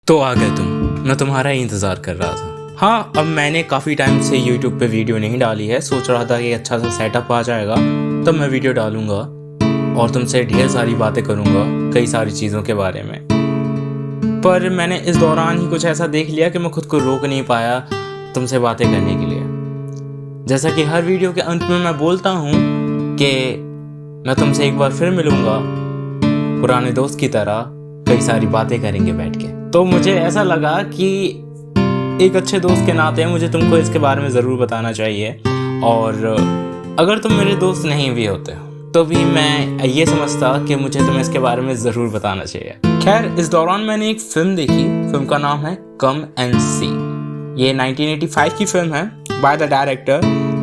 तो आ गए तुम। मैं तुम्हारा ही इंतज़ार कर रहा था। हाँ, अब मैंने काफ़ी टाइम से YouTube पे वीडियो नहीं डाली है। सोच रहा था कि अच्छा सा सेटअप आ जाएगा तब मैं वीडियो डालूंगा और तुमसे ढेर सारी बातें करूंगा कई सारी चीज़ों के बारे में। पर मैंने इस दौरान ही कुछ ऐसा देख लिया कि मैं खुद को रोक नहीं पाया तुमसे बातें करने के लिए। जैसा कि हर वीडियो के अंत में मैं बोलता हूँ कि मैं तुमसे एक बार फिर मिलूंगा, पुराने दोस्त की तरह कई सारी बातें करेंगे बैठ के। तो मुझे ऐसा लगा कि एक अच्छे दोस्त के नाते मुझे तुमको इसके बारे में ज़रूर बताना चाहिए, और अगर तुम मेरे दोस्त नहीं भी होते तो भी मैं ये समझता कि मुझे तुम्हें इसके बारे में ज़रूर बताना चाहिए। खैर, इस दौरान मैंने एक फ़िल्म देखी। फिल्म का नाम है कम एंड सी। ये 1985 की फिल्म है बाय द डायरेक्टर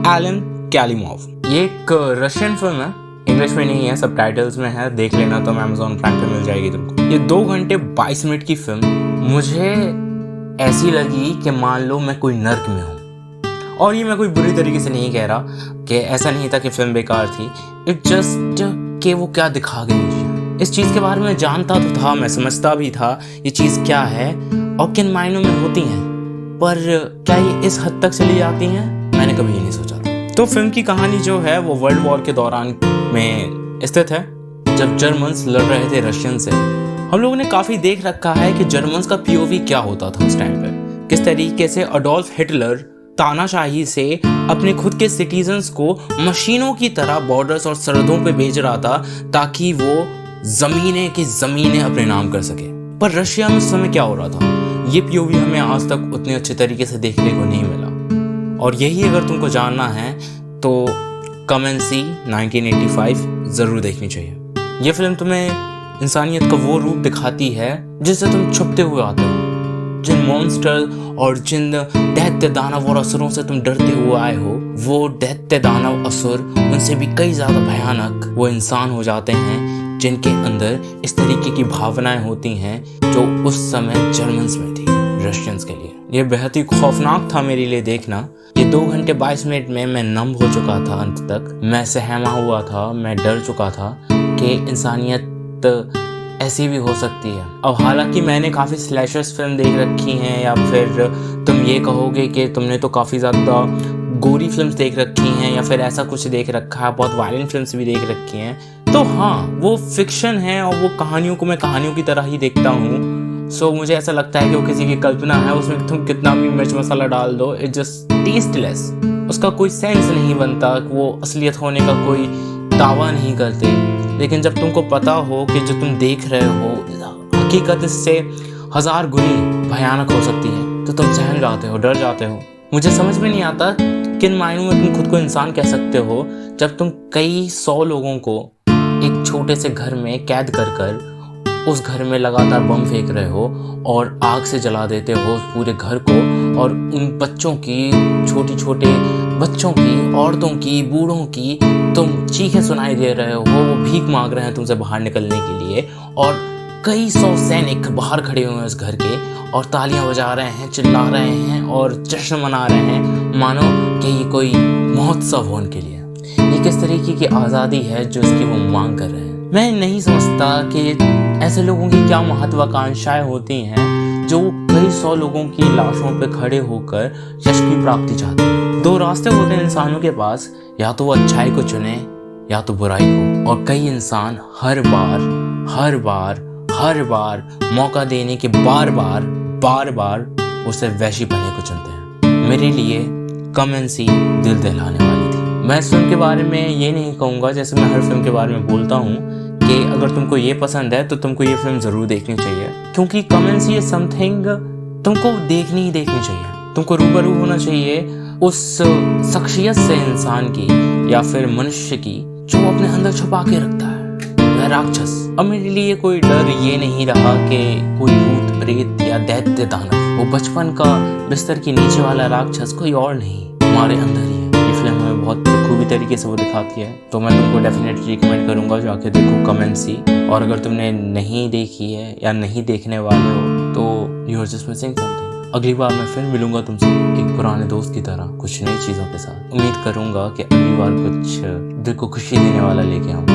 एलन कैलिमोव। ये एक रशियन फिल्म है, इंग्लिश में नहीं है, सबटाइटल्स में है, देख लेना, तो अमेज़न प्राइम पे मिल जाएगी तुमको। ये 2 घंटे 22 मिनट की फिल्म मुझे ऐसी लगी कि मान लो मैं कोई नर्क में हूँ। और ये मैं कोई बुरी तरीके से नहीं कह रहा, कि ऐसा नहीं था कि फिल्म बेकार थी। इट जस्ट कि वो क्या दिखा गई मुझे। इस चीज़ के बारे में जानता तो था, मैं समझता भी था ये चीज़ क्या है और किन मायनों में होती हैं, पर क्या ये इस हद तक चली जाती हैं, मैंने कभी नहीं सोचा था। तो फिल्म की कहानी जो है वो वर्ल्ड वॉर के दौरान में स्थित है, जब जर्मन्स लड़ रहे थे रशियन से। हम लोगों ने काफ़ी देख रखा है कि जर्मन्स का पीओवी क्या होता था उस टाइम पे, किस तरीके से अडोल्फ हिटलर तानाशाही से अपने खुद के सिटीजन्स को मशीनों की तरह बॉर्डर्स और सरहदों पे भेज रहा था ताकि वो ज़मीनें की ज़मीनें अपने नाम कर सके। पर रशिया में उस समय क्या हो रहा था, ये पीओवी हमें आज तक उतने अच्छे तरीके से देखने को नहीं मिला। और यही अगर तुमको जानना है तो कम एंड सी 1985 ज़रूर देखनी चाहिए। ये फिल्म तुम्हें इंसानियत का वो रूप दिखाती है जिससे तुम छुपते हुए आते हो। जिन मॉन्स्टर और जिन दैत्य दानव और असुरों से तुम डरते हुए आए हो, वो दैत्य दानव असुर उनसे भी कई ज़्यादा भयानक वो इंसान हो जाते हैं जिनके अंदर इस तरीके की भावनाएं होती हैं जो उस समय जर्मन्स में थी रशियंस के लिए। ये बेहद ही खौफनाक था मेरे लिए देखना। ये 2 घंटे 22 मिनट में मैं नम हो चुका था अंत तक। मैं सहमा हुआ था, मैं डर चुका था कि इंसानियत ऐसी भी हो सकती है। अब हालांकि मैंने काफ़ी स्लैशर्स फिल्म देख रखी हैं, या फिर तुम ये कहोगे कि तुमने तो काफ़ी ज़्यादा गोरी फिल्म्स देख रखी हैं, या फिर ऐसा कुछ देख रखा है, बहुत वायलेंट फिल्म्स भी देख रखी हैं। तो हाँ, वो फिक्शन है और वो कहानियों को मैं कहानियों की तरह ही देखता हूँ। सो मुझे ऐसा लगता है कि वो किसी की कल्पना है, उसमें तुम कितना भी मिर्च मसाला डाल दो, इट जस्ट टेस्टलेस। उसका कोई सेंस नहीं बनता, वो असलियत होने का कोई दावा नहीं करते। लेकिन जब तुमको पता हो कि जो तुम देख रहे हो हकीकत इससे 1000 गुनी भयानक हो सकती है, तो तुम सहम जाते हो, डर जाते हो। मुझे समझ में नहीं आता किन मायनों में तुम खुद को इंसान कह सकते हो जब तुम कई 100 लोगों को एक छोटे से घर में कैद कर कर उस घर में लगातार बम फेंक रहे हो और आग से जला देते हो उस पूरे घर को, और उन बच्चों की, छोटे छोटे बच्चों की, औरतों की, बूढ़ों की तुम चीखें सुनाई दे रहे हो, वो भीख मांग रहे हैं तुमसे बाहर निकलने के लिए, और कई 100 सैनिक बाहर खड़े हुए हैं उस घर के और तालियां बजा रहे हैं, चिल्ला रहे हैं और जश्न मना रहे हैं, मानो कि ये कोई महोत्सव हो उनके लिए। ये किस तरीके की आज़ादी है जो इसकी वो मांग कर रहे हैं। मैं नहीं समझता कि ऐसे लोगों की क्या महत्वाकांक्षाएं होती हैं जो कई 100 लोगों की लाशों पर खड़े होकर यश की प्राप्ति चाहते हैं। 2 रास्ते होते हैं इंसानों के पास, या तो वो अच्छाई को चुने या तो बुराई को, और कई इंसान हर बार मौका देने के बार बार उसे वैशी बनने को चुनते हैं। मेरे लिए कम एंड सी दिल दहलाने वाली थी। मैं इस फिल्म के बारे में ये नहीं कहूँगा, जैसे मैं हर फिल्म के बारे में बोलता हूँ, कि अगर तुमको ये पसंद है तो तुमको ये फिल्म ज़रूर देखनी चाहिए, क्योंकि come and see is something तुमको देखनी ही देखनी चाहिए। तुमको रूबरू होना चाहिए उस शख्सियत से, इंसान की या फिर मनुष्य की, जो अपने अंदर छुपा के रखता है, वह राक्षस। अब मेरे लिए कोई डर ये नहीं रहा कि कोई भूत प्रेत या दैत्य दानव, वो बचपन का बिस्तर के नीचे वाला राक्षस कोई और नहीं, हमारे अंदर ही है। ये फिल्म हमें बहुत खूबी तरीके से वो दिखाती है, तो मैं तुमको डेफिनेटली रिकमेंड करूंगा जाके देखो कम एंड सी। और अगर तुमने नहीं देखी है या नहीं देखने वाले हो तो you are just missing something. अगली बार मैं फिर मिलूंगा तुमसे एक पुराने दोस्त की तरह, कुछ नई चीज़ों के साथ। उम्मीद करूंगा कि अगली बार कुछ दिल को खुशी देने वाला लेके आऊँ।